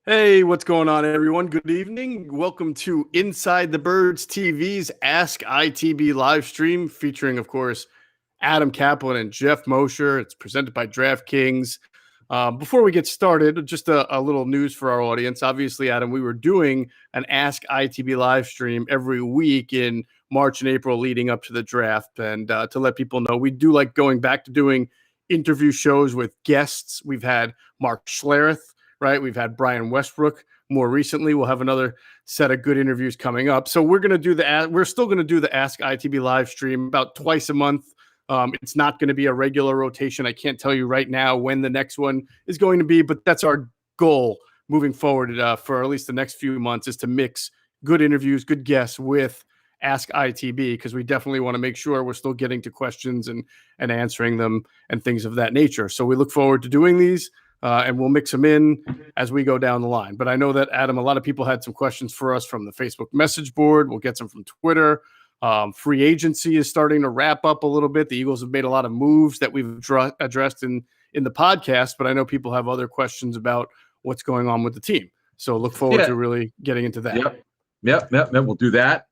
Hey, what's going on, everyone? Good evening. Welcome to Inside the Birds TV's Ask ITB live stream featuring, of course, Adam Kaplan and Jeff Mosher. It's presented by DraftKings. Before we get started, just a little news for our audience. Obviously, Adam, we were doing an Ask ITB live stream every week in March and April leading up to the draft. And to let people know, we do like going back to doing interview shows with guests. We've had Mark Schlereth, right? We've had Brian Westbrook more recently. We'll have another set of good interviews coming up. So we're still going to do the Ask ITB live stream about twice a month. It's not going to be a regular rotation. I can't tell you right now when the next one is going to be, but that's our goal moving forward for at least the next few months, is to mix good interviews, good guests with Ask ITB, because we definitely want to make sure we're still getting to questions and answering them and things of that nature. So we look forward to doing these. And we'll mix them in as we go down the line. But I know that, Adam, a lot of people had some questions for us from the Facebook message board. We'll get some from Twitter. Free agency is starting to wrap up a little bit. The Eagles have made a lot of moves that we've addressed in the podcast, but I know people have other questions about what's going on with the team. So look forward to really getting into that. Yep. We'll do that.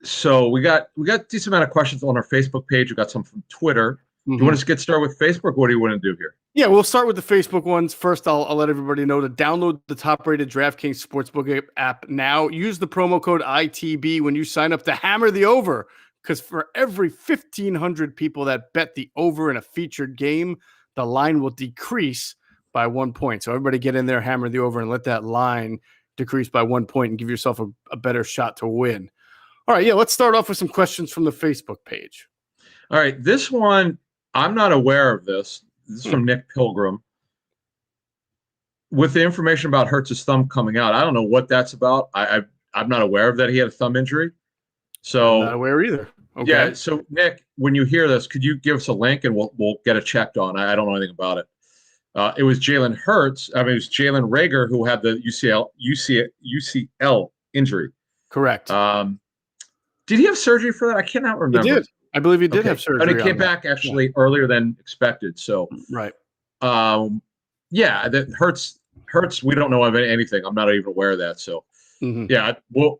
So we got a decent amount of questions on our Facebook page. We got some from Twitter. Do you want us to get started with Facebook? What do you want to do here? Yeah, we'll start with the Facebook ones. First, I'll let everybody know to download the top-rated DraftKings Sportsbook app now. Use the promo code ITB when you sign up to hammer the over, because for every 1,500 people that bet the over in a featured game, the line will decrease by 1 point. So everybody get in there, hammer the over, and let that line decrease by 1 point and give yourself a better shot to win. All right, let's start off with some questions from the Facebook page. All right, this one, I'm not aware of this. This is from Nick Pilgrim. With the information about Hurts' thumb coming out, I don't know what that's about. I'm not aware of that he had a thumb injury. So I'm not aware either. Okay. Yeah. So Nick, when you hear this, could you give us a link and we'll get it checked on? I don't know anything about it. It was Jalen Hurts. I mean, it was Jalen Reagor who had the UCL injury. Correct. Did he have surgery for that? I cannot remember. He did. I believe he did have surgery. And he came back actually earlier than expected. So right. That Hurts. We don't know of anything. I'm not even aware of that. So yeah, we'll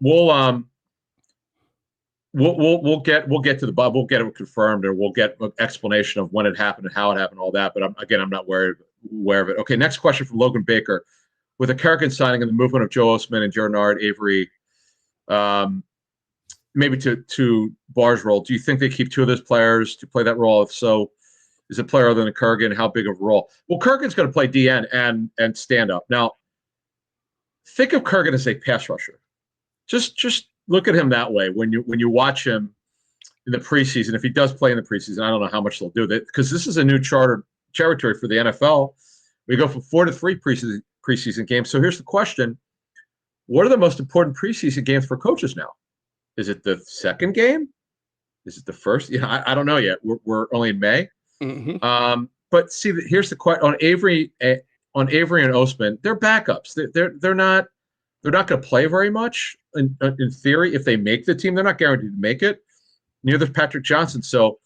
get to the we'll get it confirmed, or we'll get an explanation of when it happened and how it happened, all that. But I'm not aware of it. Okay, next question from Logan Baker. With the Kerrigan signing and the movement of Joe Osman and Gernard Avery, maybe to Barr's role, do you think they keep two of those players to play that role? If so, is a player other than Kerrigan, how big of a role? Well, Kerrigan's going to play DN and stand up. Now, think of Kerrigan as a pass rusher. Just look at him that way when you watch him in the preseason. If he does play in the preseason, I don't know how much they'll do that, because this is a new territory for the NFL. We go from 4 to 3 preseason games. So here's the question: what are the most important preseason games for coaches now? Is it the second game? Is it the first? I don't know yet. We're only in May. But see, here's the question on Avery and Osman. They're backups. They're not going to play very much in theory. If they make the team, they're not guaranteed to make it. Neither Patrick Johnson. So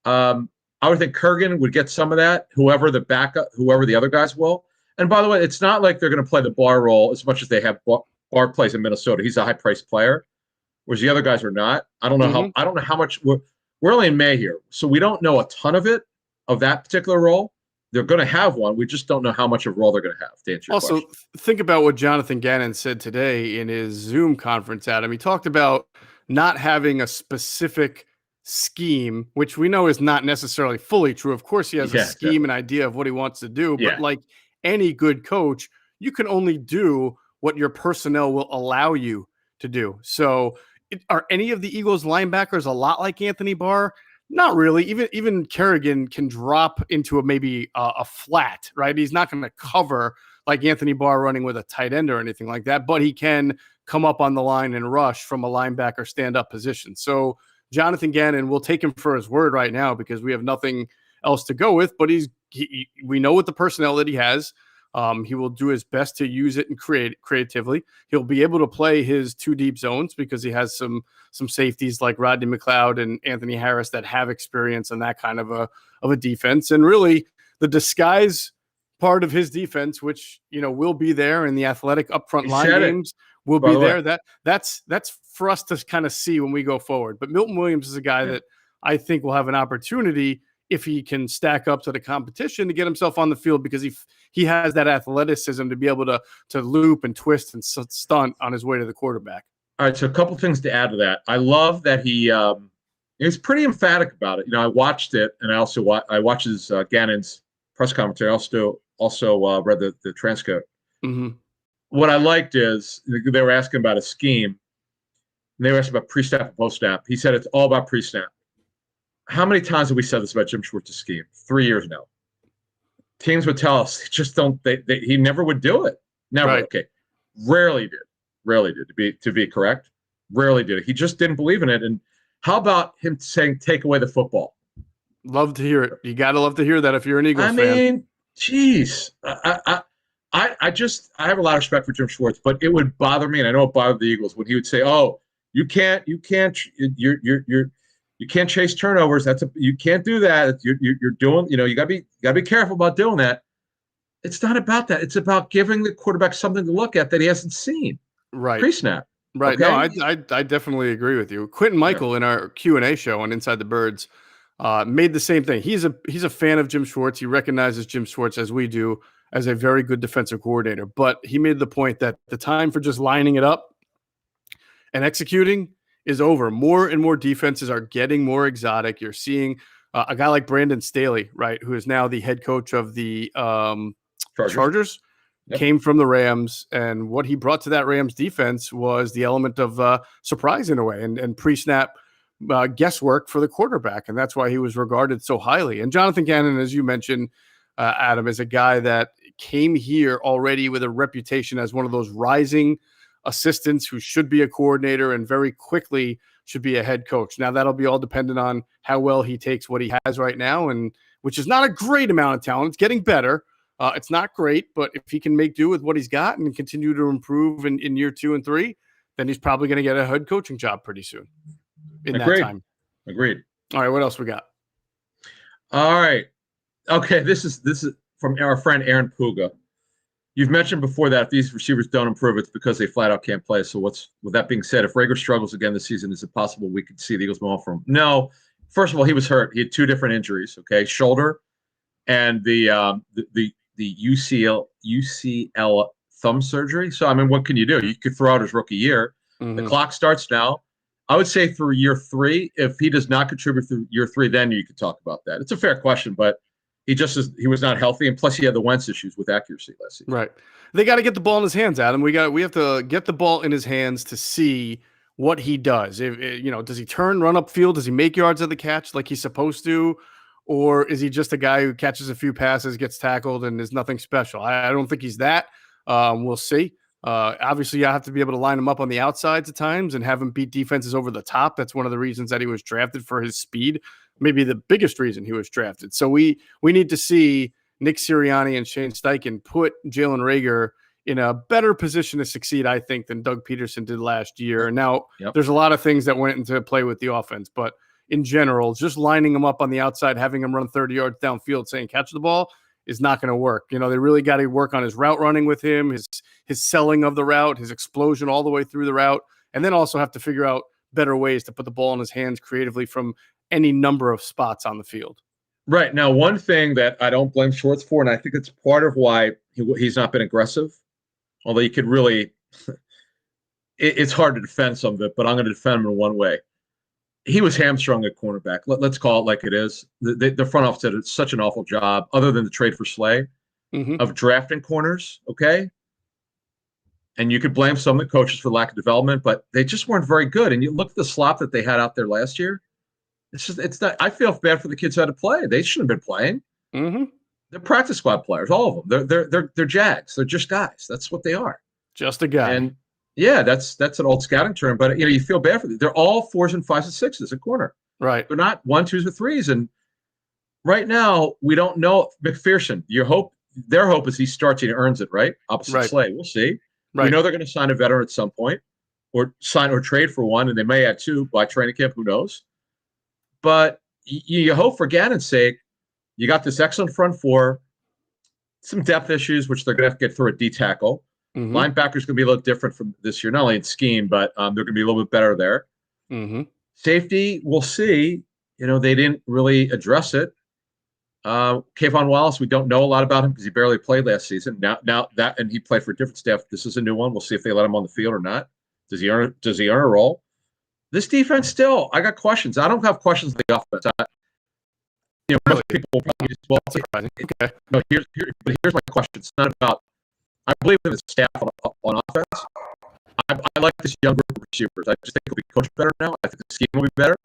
I would think Kerrigan would get some of that. Whoever the other guys will. And by the way, it's not like they're going to play the Barr role as much as they have. Barr plays in Minnesota. He's a high-priced player, whereas the other guys are not. I don't know how much. We're only in May here, so we don't know a ton of that particular role. They're going to have one. We just don't know how much of a role they're going to have, to answer your question. Think about what Jonathan Gannon said today in his Zoom conference, Adam. He talked about not having a specific scheme, which we know is not necessarily fully true. Of course, he has a scheme and idea of what he wants to do, but like any good coach, you can only do what your personnel will allow you to do. So are any of the Eagles linebackers a lot like Anthony Barr? Not really. Even Kerrigan can drop into maybe a flat, right? He's not going to cover like Anthony Barr running with a tight end or anything like that, but he can come up on the line and rush from a linebacker stand-up position. So Jonathan Gannon, we'll take him for his word right now because we have nothing else to go with, but we know what the personnel that he has. He will do his best to use it and create creatively. He'll be able to play his 2 deep zones because he has some safeties like Rodney McLeod and Anthony Harris that have experience in that kind of a defense. And really, the disguise part of his defense, which will be there, in the athletic upfront line games will be there. That's for us to kind of see when we go forward. But Milton Williams is a guy that I think will have an opportunity, if he can stack up to the competition, to get himself on the field, because he has that athleticism to be able to loop and twist and stunt on his way to the quarterback. All right, so a couple things to add to that. I love that he was pretty emphatic about it. I watched it, and I watched his Gannon's press conference. I also read the transcript. Mm-hmm. What I liked is they were asking about a scheme, and they were asking about pre-snap and post-snap. He said it's all about pre-snap. How many times have we said this about Jim Schwartz's scheme? 3 years now. Teams would tell us, just don't. He never would do it. Never. Right. Okay. Rarely did. To be correct, rarely did it. He just didn't believe in it. And how about him saying, "Take away the football"? Love to hear it. You gotta love to hear that if you're an Eagles fan. I mean, geez, I have a lot of respect for Jim Schwartz, but it would bother me, and I know it bothered the Eagles when he would say, "Oh, you can't chase turnovers. You can't do that. You're doing, you gotta be careful about doing that." It's not about that. It's about giving the quarterback something to look at that he hasn't seen. Right. Pre-snap. Right. Okay? No, I definitely agree with you. Quentin Michael in our Q&A show on Inside the Birds made the same thing. He's a fan of Jim Schwartz. He recognizes Jim Schwartz, as we do, as a very good defensive coordinator. But he made the point that the time for just lining it up and executing is over. More and more defenses are getting more exotic. You're seeing a guy like Brandon Staley, right, who is now the head coach of the Chargers. Yep. Came from the Rams, and what he brought to that Rams defense was the element of surprise in a way, and pre-snap guesswork for the quarterback, and that's why he was regarded so highly. And Jonathan Gannon, as you mentioned, Adam, is a guy that came here already with a reputation as one of those rising assistants who should be a coordinator and very quickly should be a head coach. Now, that'll be all dependent on how well he takes what he has right now, and which is not a great amount of talent. It's getting better. It's not great, but if he can make do with what he's got and continue to improve in year 2 and 3, then he's probably going to get a head coaching job pretty soon. That time. Agreed. All right, what else we got? All right. Okay, this is from our friend Aaron Puga. You've mentioned before that if these receivers don't improve, it's because they flat out can't play. So with that being said, if Rager struggles again this season, is it possible we could see the Eagles move on from him? No. First of all, he was hurt. He had 2 different injuries, okay? Shoulder and the UCL thumb surgery. So, I mean, what can you do? You could throw out his rookie year. Mm-hmm. The clock starts now. I would say through year 3, if he does not contribute through year 3, then you could talk about that. It's a fair question, but he was not healthy, and plus he had the Wentz issues with accuracy last season. Right. They got to get the ball in his hands, Adam. We have to get the ball in his hands to see what he does. Does he turn, run up field? Does he make yards at the catch like he's supposed to? Or is he just a guy who catches a few passes, gets tackled, and is nothing special? I don't think he's that. We'll see. Obviously, you have to be able to line him up on the outsides at times and have him beat defenses over the top. That's one of the reasons that he was drafted, for his speed. Maybe the biggest reason he was drafted. So we need to see Nick Sirianni and Shane Steichen put Jalen Reagor in a better position to succeed, I think, than Doug Peterson did last year. And now there's a lot of things that went into play with the offense, but in general, just lining him up on the outside, having him run 30 yards downfield, saying catch the ball is not going to work. They really got to work on his route running with him, his selling of the route, his explosion all the way through the route, and then also have to figure out better ways to put the ball in his hands creatively from any number of spots on the field. Right. Now, one thing that I don't blame Schwartz for, and I think it's part of why he's not been aggressive, although you could really it's hard to defend some of it, but I'm going to defend him in one way. He was hamstrung at cornerback. Let's call it like it is. The front office did such an awful job, other than the trade for Slay, of drafting corners, okay? And you could blame some of the coaches for lack of development, but they just weren't very good. And you look at the slop that they had out there last year. It's not. I feel bad for the kids who had to play. They shouldn't have been playing. Mm-hmm. They're practice squad players, all of them. They're Jags. They're just guys. That's what they are. Just a guy. And yeah, that's an old scouting term, but you feel bad for them. They're all 4s and 5s and 6s at corner. Right. They're not 1, 2s, or 3s. And right now, we don't know McPherson. Their hope is he starts and he earns it, right? Opposite Slay. We'll see. Right. We know they're going to sign a veteran at some point, or sign or trade for one, and they may add 2 by training camp. Who knows? But you hope, for Gannon's sake, you got this excellent front 4. some depth issues, which they're going to have to get through at D tackle. Mm-hmm. Linebacker's going to be a little different from this year, not only in scheme, but they're going to be a little bit better there. Mm-hmm. Safety, we'll see. They didn't really address it. Kayvon Wallace, we don't know a lot about him because he barely played last season. Now that, and he played for a different staff. This is a new one. We'll see if they let him on the field or not. Does he earn a role? This defense still, I got questions. I don't have questions of the offense. Most people will probably just, well, surprising. Okay. No, here's my question. It's not about, I believe in the staff on offense. I like this young group of receivers. I just think it'll be coached better now. I think the scheme will be better.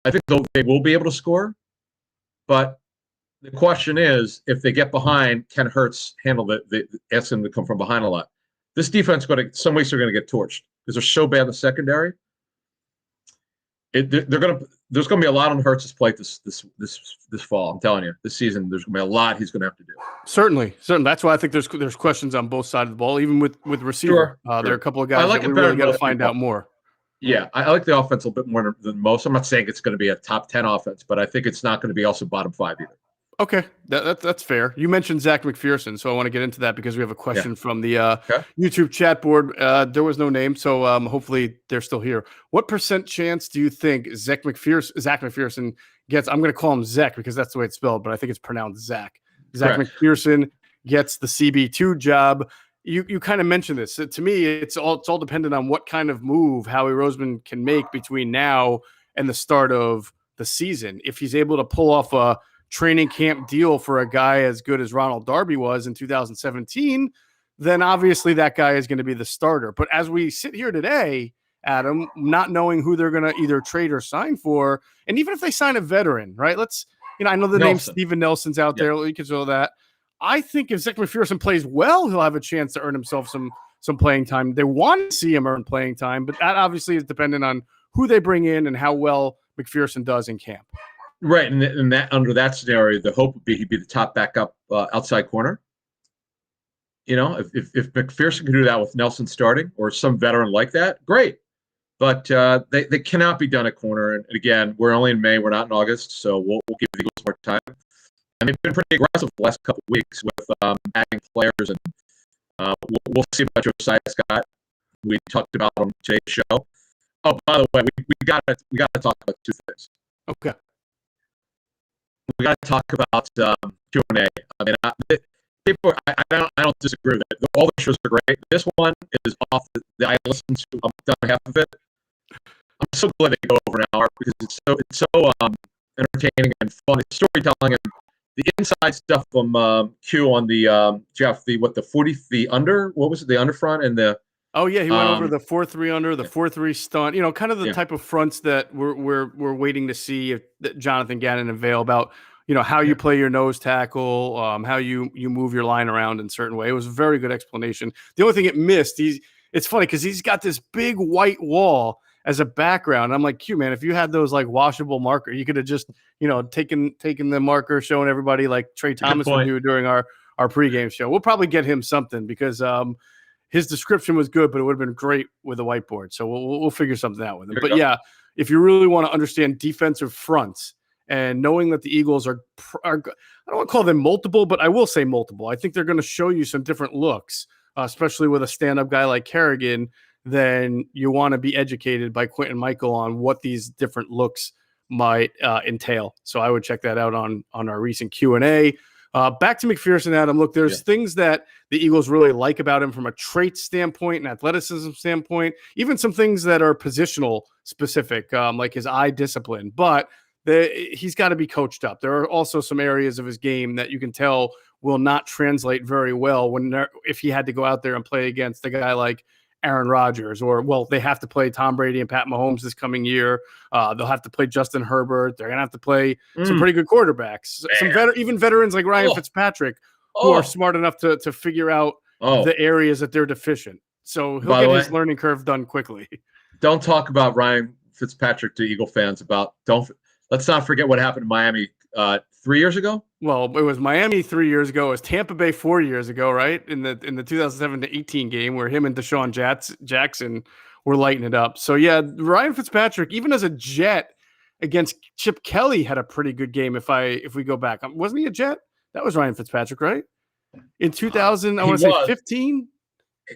I think they will be able to score. But the question is, if they get behind, can Hurts handle ask them to come from behind a lot? This defense some weeks are going to get torched because they're so bad in the secondary. There's going to be a lot on Hurts' plate this fall. I'm telling you, this season there's going to be a lot he's going to have to do. Certainly. That's why I think there's questions on both sides of the ball, even with receiver. Sure. There are a couple of guys that we really got to find out more. Yeah, I like the offense a little bit more than most. I'm not saying it's going to be a top 10 offense, but I think it's not going to be also bottom 5 either. Okay, that's fair. You mentioned Zach McPherson, so I want to get into that because we have a question from the YouTube chat board. There was no name, so hopefully they're still here. What % chance do you think Zach McPherson gets? I'm going to call him Zach because that's the way it's spelled, but I think it's pronounced Zach. Zach McPherson gets the CB2 job. You kind of mentioned this. To me, it's all dependent on what kind of move Howie Roseman can make between now and the start of the season. If he's able to pull off a training camp deal for a guy as good as Ronald Darby was in 2017, then obviously that guy is going to be the starter. But as we sit here today, Adam, not knowing who they're going to either trade or sign for, and even if they sign a veteran, right? I know the name Steven Nelson's out there. You can show that. I think if Zach McPherson plays well, he'll have a chance to earn himself some playing time. They want to see him earn playing time, but that obviously is dependent on who they bring in and how well McPherson does in camp. Right, and that under that scenario, the hope would be he'd be the top backup outside corner. If McPherson can do that with Nelson starting or some veteran like that, great. But they cannot be done at corner. And again, we're only in May; we're not in August, so we'll give the Eagles more time. And they've been pretty aggressive the last couple of weeks with adding players, and we'll see about Josiah Scott. We talked about on today's show. Oh, by the way, we got to talk about two things. Okay. We got to talk about Q&A. I mean, I don't disagree with it. All the shows are great. This one is off. I listened to. I'm done half of it. I'm so glad they go over an hour because it's so entertaining and fun. It's storytelling and the inside stuff from Q on the Jeff the under. What was it? The under front and the. Oh yeah, he went over the 4-3 under, the 4-3 stunt. Kind of the type of fronts that we're waiting to see if Jonathan Gannon and Vail about. How you play your nose tackle, how you move your line around in a certain way. It was a very good explanation. The only thing it missed, it's funny because he's got this big white wall as a background. I'm like, Q man, if you had those like washable marker, you could have just taken the marker, showing everybody like Trey Thomas would do during our pregame show. We'll probably get him something because his description was good, but it would have been great with a whiteboard. So we'll figure something out with him. But yeah, if you really want to understand defensive fronts and knowing that the Eagles are I don't want to call them multiple, but I will say multiple. I think they're going to show you some different looks, especially with a stand-up guy like Kerrigan. Then you want to be educated by Quentin Michael on what these different looks might entail. So I would check that out on our recent Q&A. Back to McPherson, Adam. Look, there's things that the Eagles really like about him from a trait standpoint and athleticism standpoint, even some things that are positional specific, like his eye discipline. But he's got to be coached up. There are also some areas of his game that you can tell will not translate very well if he had to go out there and play against a guy like Aaron Rodgers, or they have to play Tom Brady and Pat Mahomes this coming year. They'll have to play Justin Herbert. They're going to have to play some pretty good quarterbacks. Even veterans like Ryan Fitzpatrick who are smart enough to figure out the areas that they're deficient. So he'll get his learning curve done quickly. Don't talk about Ryan Fitzpatrick to Eagle fans let's not forget what happened in Miami 3 years ago. Well, it was Miami 3 years ago. It was Tampa Bay 4 years ago, right? In the 2007-18 game where him and Deshaun Jackson were lighting it up. So yeah, Ryan Fitzpatrick, even as a Jet against Chip Kelly, had a pretty good game. If we go back, wasn't he a Jet? That was Ryan Fitzpatrick, right? in 2000. I He want to say was. 15.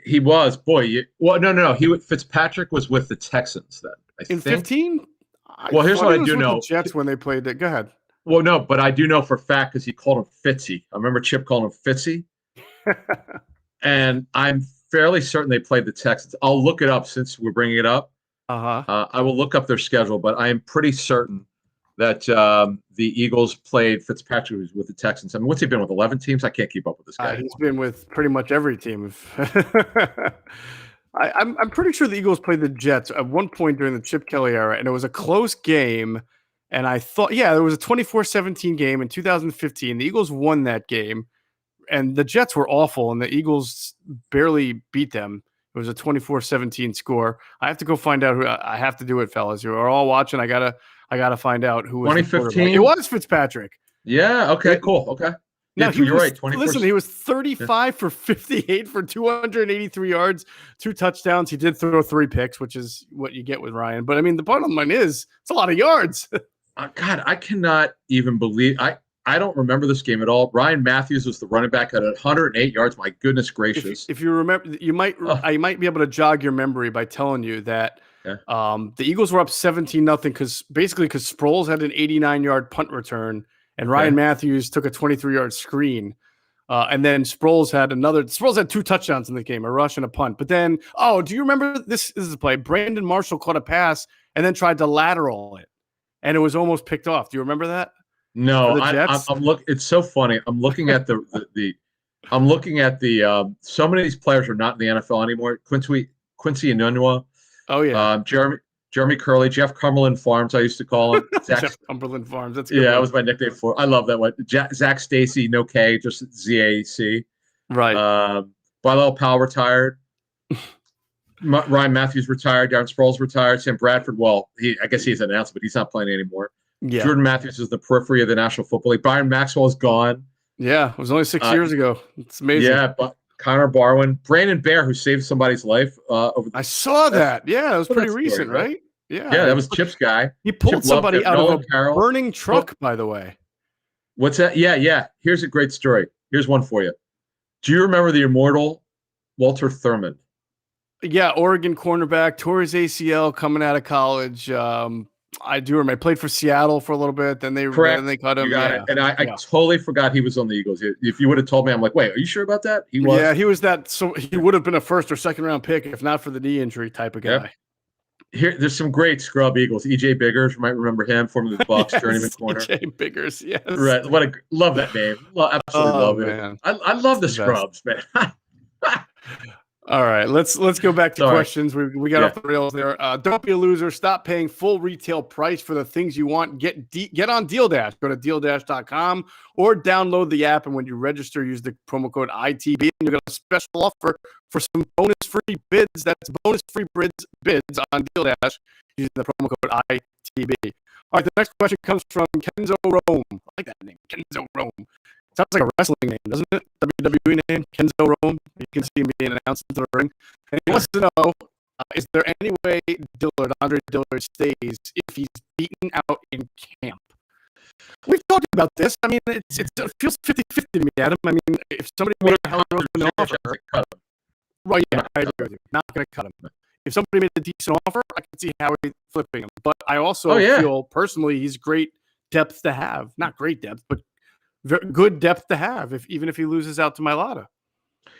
He was. Boy, no. Fitzpatrick was with the Texans then, I In think. 15. Well, here's what I do with know. The Jets when they played it. Go ahead. Well, no, but I do know for a fact because he called him Fitzy. I remember Chip calling him Fitzy. And I'm fairly certain they played the Texans. I'll look it up since we're bringing it up. I will look up their schedule, but I am pretty certain that the Eagles played Fitzpatrick with the Texans. I mean, what's he been with, 11 teams? I can't keep up with this guy. He's been with pretty much every team. I'm pretty sure the Eagles played the Jets at one point during the Chip Kelly era, and it was a close game. And I thought, there was a 24-17 game in 2015. The Eagles won that game, and the Jets were awful, and the Eagles barely beat them. It was a 24-17 score. I have to go find out who. I have to do it, fellas. You are all watching. I gotta find out who was 2015. It was Fitzpatrick. Yeah. Okay. Cool. Okay. No, you're right. Listen, he was 35 for 58 for 283 yards, 2 touchdowns. He did throw 3 picks, which is what you get with Ryan. But I mean, the bottom line is it's a lot of yards. God, I cannot even believe I don't remember this game at all. Ryan Matthews was the running back at 108 yards. My goodness gracious! If you remember, I might be able to jog your memory by telling you that the Eagles were up 17-0 because Sproles had an 89-yard punt return and Ryan Matthews took a 23-yard screen. And then Sproles had 2 touchdowns in the game, a rush and a punt. But then, do you remember this is the play? Brandon Marshall caught a pass and then tried to lateral it, and it was almost picked off. Do you remember that? No, I'm look. It's so funny. I'm looking at I'm looking at the. So many of these players are not in the NFL anymore. Quincy Enunwa. Oh yeah. Jeremy Curley, Jeff Cumberland Farms. I used to call him. Jeff Cumberland Farms. That's good. That was my nickname for. I love that one. Zach Stacy, no K, just ZAC. Right. Bilal Powell retired. Ryan Matthews retired. Darren Sproles retired. Sam Bradford. Well, I guess he's announced, but he's not playing anymore. Yeah. Jordan Matthews is the periphery of the National Football League. Byron Maxwell is gone. Yeah, it was only 6 years ago. It's amazing. Yeah, but Connor Barwin, Brandon Bear, who saved somebody's life. I saw that. Yeah, it was pretty recent, right? Yeah, that was Chip's guy. He pulled somebody out of a burning truck, by the way. What's that? Yeah. Here's a great story. Here's one for you. Do you remember the immortal Walter Thurmond? Yeah, Oregon cornerback, tore his ACL coming out of college. I do remember. I played for Seattle for a little bit. Then they cut him. You got it. And I totally forgot he was on the Eagles. If you would have told me, I'm like, wait, are you sure about that? He was. Yeah, he was that. So he would have been a 1st or 2nd round pick if not for the knee injury type of guy. Yeah. There's some great scrub Eagles. EJ Biggers, you might remember him, formerly the Bucs, journeyman corner. EJ Biggers, yes. Right. Love that name. Absolutely love it. I love the scrubs, man. All right, let's go back to questions. We got off the rails there. Don't be a loser. Stop paying full retail price for the things you want. Get on Deal Dash. Go to DealDash.com or download the app. And when you register, use the promo code ITB, and you get a special offer for some bonus-free bids. That's bonus-free bids on Deal Dash using the promo code ITB. All right, the next question comes from Kenzo Rome. I like that name, Kenzo Rome. Sounds like a wrestling name, doesn't it? WWE name, Kenzo Rome. You can see him being announced into the ring. And he wants to know, is there any way Andre Dillard stays if he's beaten out in camp? We've talked about this. I mean, it feels 50-50 to me, Adam. I mean, if somebody made an offer, right? Yeah, I agree with you. Not going to cut him. If somebody made a decent offer, I can see Howie flipping him. But I also feel personally he's great depth to have. Not great depth, but good depth to have, even if he loses out to Mailata.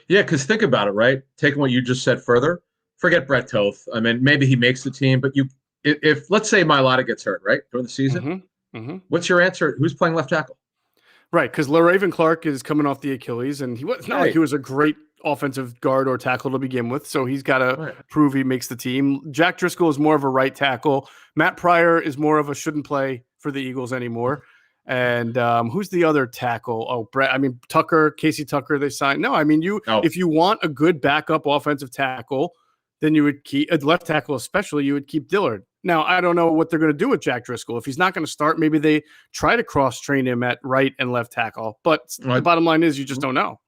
Yeah, because think about it, right? Taking what you just said further, forget Brett Toth. I mean, maybe he makes the team, but if let's say Mailata gets hurt, right, during the season, what's your answer? Who's playing left tackle? Right, because LaRaven Clark is coming off the Achilles, and it's not like he was a great offensive guard or tackle to begin with, so he's got to prove he makes the team. Jack Driscoll is more of a right tackle. Matt Pryor is more of a shouldn't play for the Eagles anymore. And who's the other tackle? Oh, Brett. I mean, Casey Tucker. They signed. No, I mean if you want a good backup offensive tackle, then you would keep a left tackle, especially you would keep Dillard. Now, I don't know what they're going to do with Jack Driscoll. If he's not going to start, maybe they try to cross train him at right and left tackle. But the bottom line is you just don't know.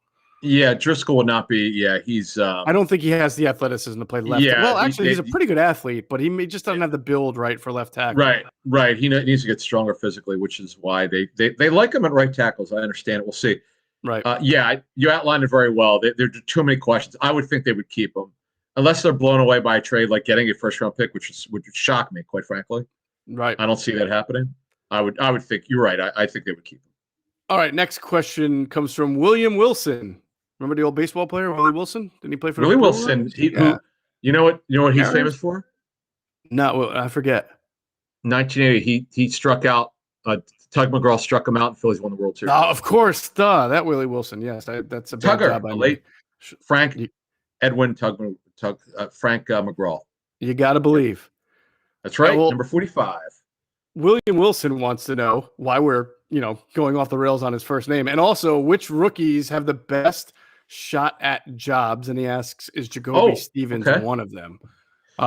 Yeah, Driscoll would not be. Yeah, he's. I don't think he has the athleticism to play left. Yeah, well, actually, he's a pretty good athlete, but he just doesn't have the build right for left tackle. Right. He needs to get stronger physically, which is why they like him at right tackles. I understand it. We'll see. Right. You outlined it very well. There are too many questions. I would think they would keep him unless they're blown away by a trade like getting a first-round pick, which would shock me, quite frankly. Right. I don't see that happening. I would think you're right. I think they would keep him. All right. Next question comes from William Wilson. Remember the old baseball player, Willie Wilson? Didn't he play for Willie the Wilson? You know what he's famous for? No, I forget. 1980. He struck out. Tug McGraw struck him out, and Phillies won the World Series. Oh, of course, that Willie Wilson. Yes, that's a bad Tugger, job. Late Frank McGraw. You got to believe. That's right. Number 45. William Wilson wants to know why we're going off the rails on his first name, and also which rookies have the best shot at jobs. And he asks, is Jacoby Stevens one of them?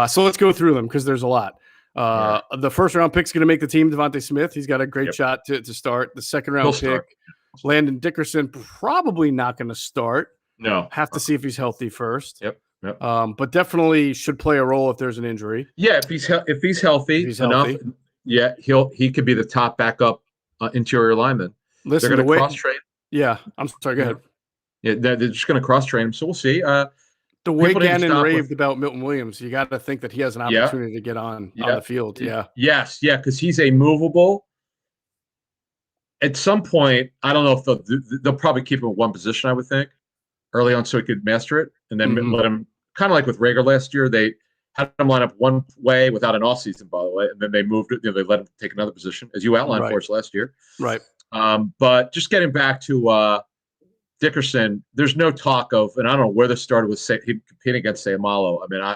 So let's go through them because there's a lot. The first round pick's going to make the team, Devontae Smith. He's got a great shot to start. The second round pick, Landon Dickerson, probably not going to start. No. Have to see if he's healthy first. Yep. But definitely should play a role if there's an injury. Yeah, if he's healthy enough, he could be the top backup interior lineman. Listen, they're going to cross train. Yeah, I'm sorry. Go ahead. Yeah, they're just going to cross train him. So we'll see. The way Gannon raved about Milton Williams, you got to think that he has an opportunity to get on the field. Yeah. Yes. Yeah. Because he's a movable. At some point, I don't know if they'll probably keep him in one position, I would think, early on so he could master it. And then let him, kind of like with Rager last year, they had him line up one way without an offseason, by the way. And then they moved it. They let him take another position, as you outlined for us last year. Right. But just getting back to Dickerson, there's no talk of, and I don't know where this started with him competing against Sayamalo. I mean,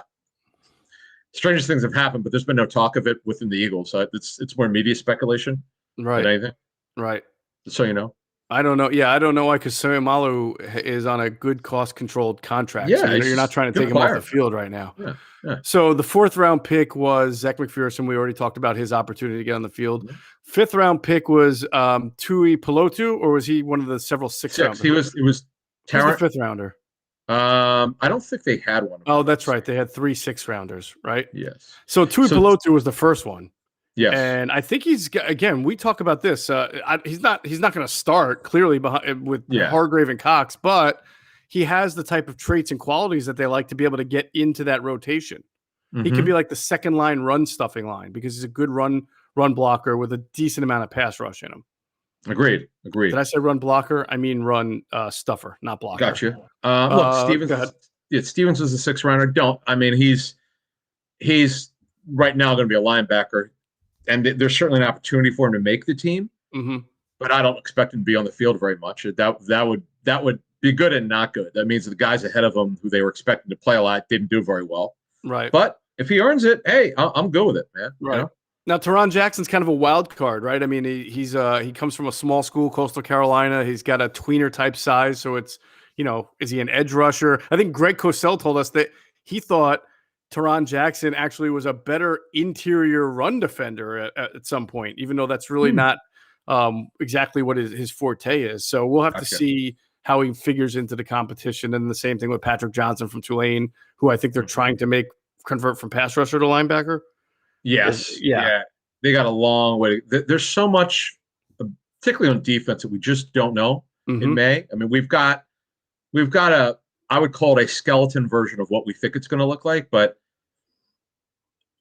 strangest things have happened, but there's been no talk of it within the Eagles. So it's more media speculation than anything. Right. Just so you know. I don't know. Yeah, I don't know why, because Sayamalo is on a good cost-controlled contract. Yeah, so you're not trying to take him off the field right now. Yeah. So the fourth round pick was Zach McPherson. We already talked about his opportunity to get on the field. Fifth round pick was Tui Pelotu, or was he one of the several sixth rounders? It was the fifth rounder. I don't think they had one. Oh, that's right. They had 3 6 rounders, right? Yes. So Tui Pelotu was the first one. Yes. And I think we talk about this. He's not going to start clearly with Hargrave and Cox, but he has the type of traits and qualities that they like to be able to get into that rotation. He could be like the second line run stuffing line because he's a good run blocker with a decent amount of pass rush in him. Agreed. Did I say run blocker? I mean run stuffer, not blocker. Gotcha. Look, Stevens was a 6th rounder. He's right now going to be a linebacker. And there's certainly an opportunity for him to make the team, but I don't expect him to be on the field very much. That would be good and not good. That means the guys ahead of him who they were expecting to play a lot didn't do very well. Right. But if he earns it, hey, I'm good with it, man. Right. You know? Now, Teron Jackson's kind of a wild card, right? I mean, he comes from a small school, Coastal Carolina. He's got a tweener type size, so it's is he an edge rusher? I think Greg Cosell told us that he thought Teron Jackson actually was a better interior run defender at some point, even though that's really not exactly what his forte is. So we'll have to see how he figures into the competition. And the same thing with Patrick Johnson from Tulane, who I think they're trying to convert from pass rusher to linebacker. Yes. Yeah. They got a long way. There's so much, particularly on defense, that we just don't know in May. I mean, we've got I would call it a skeleton version of what we think it's going to look like, but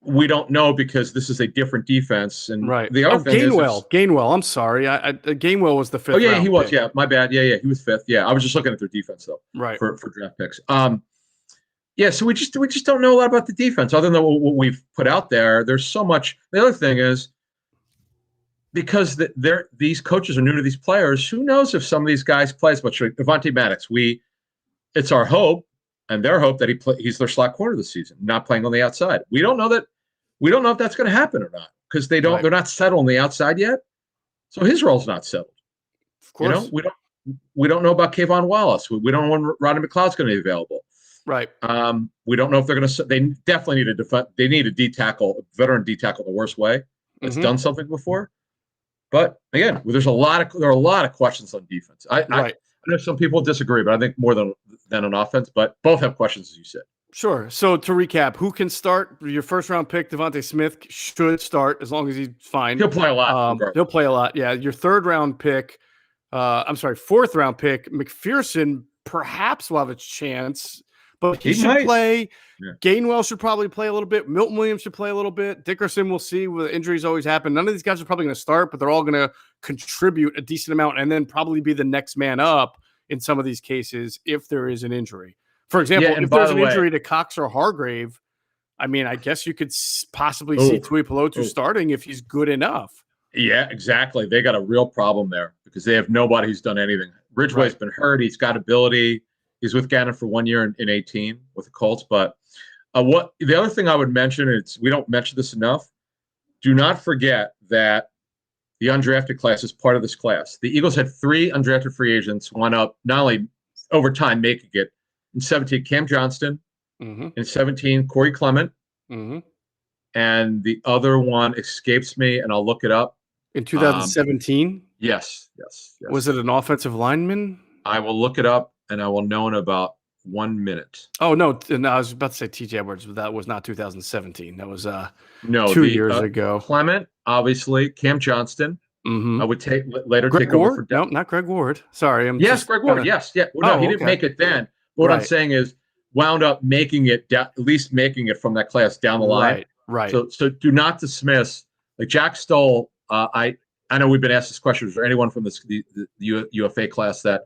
we don't know because this is a different defense. And the other thing Gainwell. I'm sorry. Gainwell was the 5th. Oh yeah, round he was. pick. Yeah, my bad. Yeah, he was 5th. Yeah, I was just looking at their defense though. Right. For draft picks. So we just don't know a lot about the defense other than what we've put out there. There's so much. The other thing is because these coaches are new to these players. Who knows if some of these guys play as much? Like Devontae Maddox, it's our hope and their hope that he's their slot corner this season, not playing on the outside. We don't know if that's going to happen or not because they're not settled on the outside yet. So his role's not settled. Of course, we don't know about Kayvon Wallace. We don't know when Rodney McLeod's going to be available. Right. We don't know if they're going to. They definitely need they need a veteran D tackle the worst way. That's done something before. But again, there are a lot of questions on defense. I know some people disagree, but I think more than on offense. But both have questions, as you said. Sure. So to recap, who can start? Your first round pick, Devontae Smith, should start as long as he's fine. He'll play a lot. He'll play a lot. Yeah. Your third round pick, I'm sorry, 4th round pick. McPherson perhaps will have a chance, but he should might play. Yeah. Gainwell should probably play a little bit. Milton Williams should play a little bit. Dickerson, we'll see. Injuries always happen. None of these guys are probably going to start, but they're all going to contribute a decent amount and then probably be the next man up in some of these cases if there is an injury. For example, if there's an injury to Cox or Hargrave, I mean, I guess you could possibly see Tuipulotu starting if he's good enough. Yeah, exactly. They got a real problem there because they have nobody who's done anything. Ridgeway's been hurt. He's got ability. He's with Gannon for 1 year in 18 with the Colts. But what the other thing I would mention is we don't mention this enough. Do not forget that the undrafted class is part of this class. The Eagles had 3 undrafted free agents wind up not only over time making it. In 17, Cam Johnston. Mm-hmm. In 17, Corey Clement. Mm-hmm. And the other one escapes me, and I'll look it up. In 2017? Yes. Was it an offensive lineman? I will look it up, and I will know in about 1 minute. Oh, no. I was about to say T.J. Edwards, but that was not 2017. That was 2 years ago. Clement, obviously. Cam Johnston. Mm-hmm. I would take Greg over Ward? for No, not Greg Ward. Sorry. Greg Ward. Yes. Yeah. Well, no, he didn't make it then. What I'm saying is wound up making it, at least making it from that class down the line. Right. So do not dismiss. Like Jack Stoll, I know we've been asked this question. Is there anyone from the UFA class that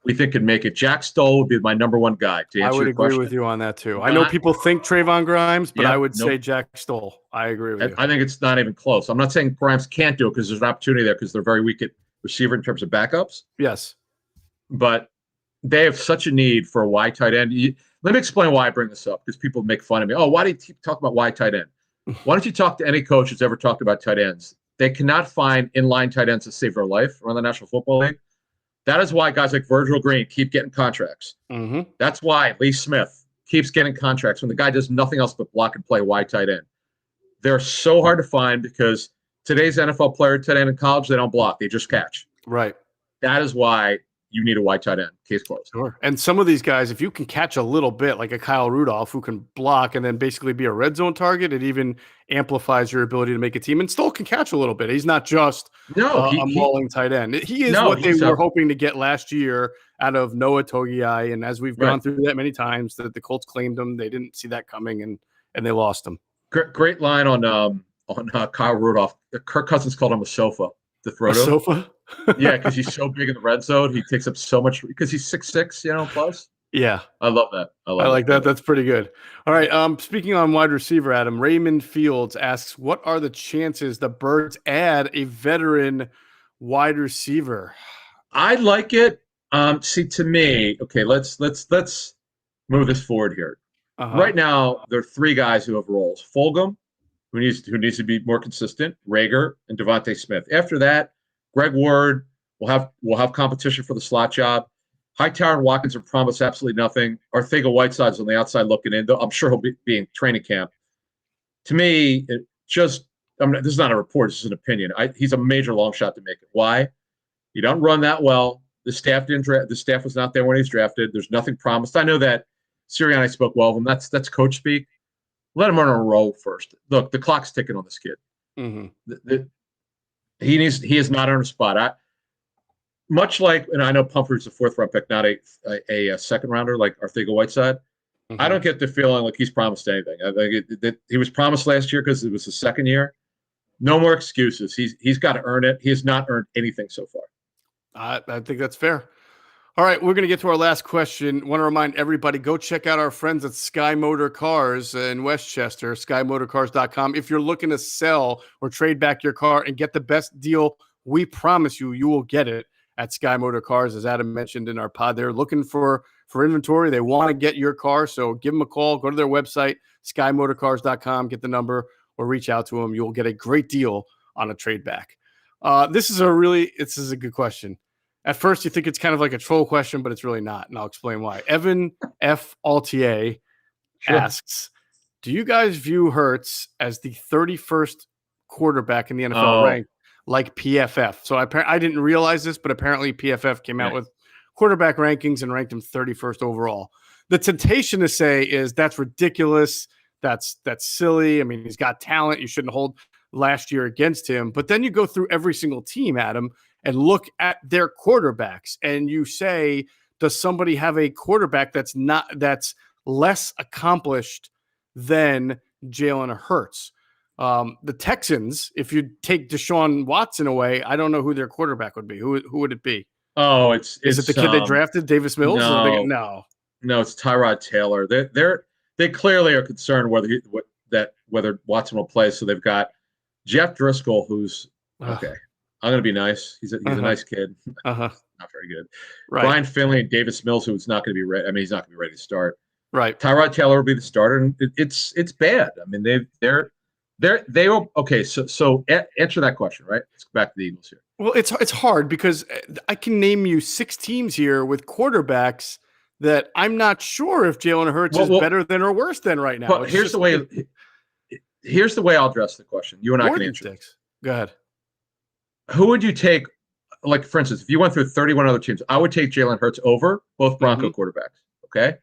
we think could make it? Jack Stoll would be my number 1 guy to answer your question. I would agree with you on that too. I know people think Trayvon Grimes, but I would say Jack Stoll. I agree with you. I think it's not even close. I'm not saying Grimes can't do it because there's an opportunity there because they're very weak at receiver in terms of backups. Yes. But they have such a need for a wide tight end. Let me explain why I bring this up because people make fun of me. Oh, why do you keep talking about wide tight end? Why don't you talk to any coach who's ever talked about tight ends? They cannot find inline tight ends to save their life around the National Football League. That is why guys like Virgil Green keep getting contracts. Mm-hmm. That's why Lee Smith keeps getting contracts when the guy does nothing else but block and play wide tight end. They're so hard to find because today's NFL player, tight end in college, they don't block. They just catch. Right. That is why you need a wide tight end. Case closed. Sure. And some of these guys, if you can catch a little bit, like a Kyle Rudolph, who can block and then basically be a red zone target, it even amplifies your ability to make a team. And Stoll can catch a little bit. He's not just a mauling tight end. He is what they were hoping to get last year out of Noah Togiai. And as we've gone through that many times, that the Colts claimed him. They didn't see that coming, and they lost him. Great line on Kyle Rudolph. Kirk Cousins called him a sofa to throw to. A sofa? Yeah, because he's so big in the red zone. He takes up so much because he's 6'6", plus. Yeah. I love that. I like that. That's pretty good. All right. Speaking on wide receiver, Adam, Raymond Fields asks, what are the chances the Birds add a veteran wide receiver? I like it. See, to me, okay, let's move this forward here. Uh-huh. Right now, there are 3 guys who have roles. Fulgham, who needs to be more consistent, Rager, and Devontae Smith. After that, Greg Ward will have competition for the slot job. Hightower and Watkins have promised absolutely nothing. Arcega-Whiteside's on the outside looking in. I'm sure he'll be in training camp. To me, this is not a report. This is an opinion. He's a major long shot to make it. Why? You don't run that well. The staff was not there when he was drafted. There's nothing promised. I know that Sirianni spoke well of him. That's coach speak. Let him run on a roll first. Look, the clock's ticking on this kid. Mm-hmm. He is not on a spot. Much like, and I know Pumphrey's a 4th round pick, not a second rounder like Arcega-Whiteside. Mm-hmm. I don't get the feeling like he's promised anything. I think he was promised last year because it was his second year. No more excuses. He's got to earn it. He has not earned anything so far. I think that's fair. All right, we're going to get to our last question. Want to remind everybody, go check out our friends at Sky Motor Cars in Westchester, skymotorcars.com. If you're looking to sell or trade back your car and get the best deal, we promise you will get it at Sky Motor Cars. As Adam mentioned in our pod, they're looking for inventory. They want to get your car, so give them a call. Go to their website, skymotorcars.com, get the number, or reach out to them. You'll get a great deal on a trade back. This is a good question. At first, you think it's kind of like a troll question, but it's really not, and I'll explain why. Evan F. Altier asks, do you guys view Hurts as the 31st quarterback in the NFL ranked like PFF? So I didn't realize this, but apparently PFF came out with quarterback rankings and ranked him 31st overall. The temptation to say is that's ridiculous. That's silly. I mean, he's got talent. You shouldn't hold last year against him. But then you go through every single team, Adam, and look at their quarterbacks and you say, does somebody have a quarterback that's less accomplished than Jalen Hurts? The Texans, if you take Deshaun Watson away, I don't know who their quarterback would be. Who would it be? Oh, Is it the kid they drafted, Davis Mills? No, it's Tyrod Taylor. They clearly are concerned whether Watson will play. So they've got Jeff Driscoll, who's okay. I'm going to be nice. He's a nice kid. Not very good. Right. Brian Finley and Davis Mills, who's not going to be ready. I mean, he's not going to be ready to start. Right. Tyrod Taylor will be the starter, and it's bad. I mean, they okay. So answer that question, right? Let's go back to the Eagles here. Well, it's hard because I can name you 6 teams here with quarterbacks that I'm not sure if Jalen Hurts is better than or worse than right now. But here's the way I'll address the question. You and I can answer this. Go ahead. Who would you take? Like, for instance, if you went through 31 other teams, I would take Jalen Hurts over both Bronco quarterbacks. Okay.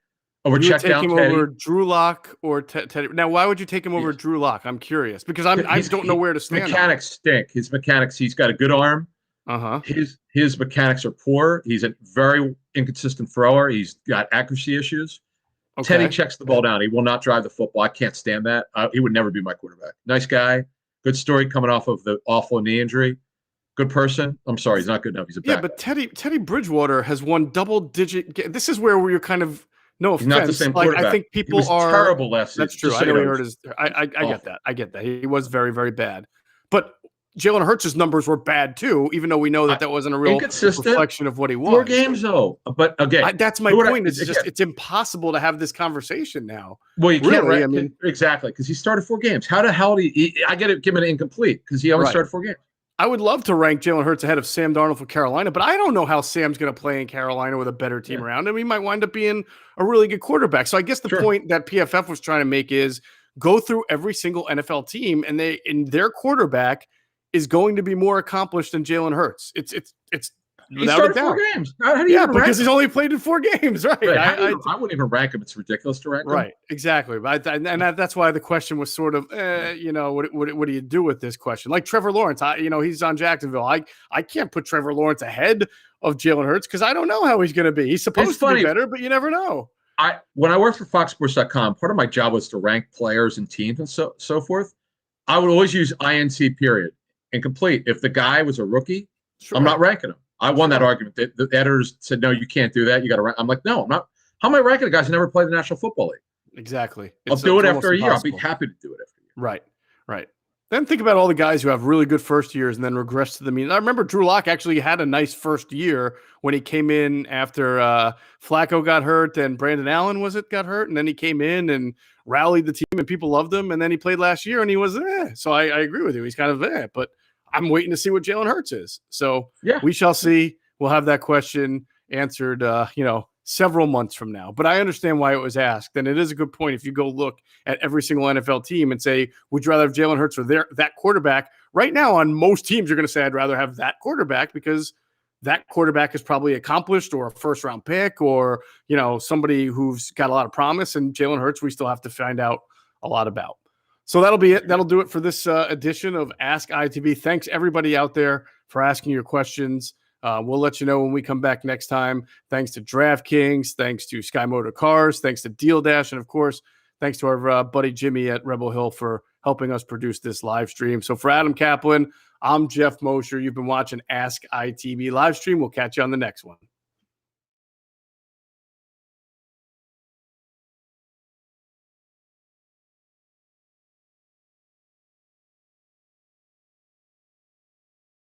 Over you check take down him Teddy. over Drew Lock or Teddy. Now, why would you take him over Drew Lock? I'm curious because I don't know where to stand. Mechanics stink. His mechanics. He's got a good arm. His mechanics are poor. He's a very inconsistent thrower. He's got accuracy issues. Okay. Teddy checks the ball down. He will not drive the football. I can't stand that. He would never be my quarterback. Nice guy. Good story coming off of the awful knee injury. Good person. I'm sorry, he's not good enough. He's a backup. Yeah, but Teddy Bridgewater has won double-digit. This is where you're kind of no offense. He's not the same quarterback. I think people he was terrible last season. That's true. I know he hurt his. I get that. I get that. He was very, very bad. But Jalen Hurts' numbers were bad too, even though we know that wasn't a real reflection of what he was. 4 games though. But again, that's my point. It's impossible to have this conversation now. Well, you can't. Really, I mean, exactly, because he started 4 games. How the hell did he? I get it. Give him an incomplete because he only started 4 games. I would love to rank Jalen Hurts ahead of Sam Darnold for Carolina, but I don't know how Sam's going to play in Carolina with a better team around him. He might wind up being a really good quarterback. So I guess the point that PFF was trying to make is go through every single NFL team, and their quarterback is going to be more accomplished than Jalen Hurts. It's he started 4 games. How do you because he's only played in 4 games, right? I wouldn't even rank him. It's ridiculous to rank him. Right, exactly. That's why the question was sort of, what do you do with this question? Like Trevor Lawrence, he's on Jacksonville. I can't put Trevor Lawrence ahead of Jalen Hurts because I don't know how he's going to be. He's supposed to be better, but you never know. When I worked for FoxSports.com, part of my job was to rank players and teams and so forth. I would always use INC period, incomplete. If the guy was a rookie, I'm not ranking him. I won that argument. The editors said, no, you can't do that. You got to rank. I'm like, no, I'm not. How am I ranking the guys who never played the National Football League? Exactly. I'll do it after a year. I'll be happy to do it after a year. Right. Then think about all the guys who have really good first years and then regress to the mean. I remember Drew Lock actually had a nice first year when he came in after Flacco got hurt and Brandon Allen got hurt. And then he came in and rallied the team and people loved him. And then he played last year and he was So I agree with you. He's kind of but I'm waiting to see what Jalen Hurts is. So we shall see. We'll have that question answered, several months from now. But I understand why it was asked. And it is a good point. If you go look at every single NFL team and say, would you rather have Jalen Hurts or that quarterback? Right now on most teams, you're going to say, I'd rather have that quarterback because that quarterback is probably accomplished or a first-round pick or, somebody who's got a lot of promise. And Jalen Hurts, we still have to find out a lot about. So that'll be it. That'll do it for this edition of Ask ITB. Thanks, everybody out there, for asking your questions. We'll let you know when we come back next time. Thanks to DraftKings, thanks to Sky Motor Cars, thanks to Deal Dash, and of course, thanks to our buddy Jimmy at Rebel Hill for helping us produce this live stream. So for Adam Kaplan, I'm Jeff Mosher. You've been watching Ask ITB live stream. We'll catch you on the next one.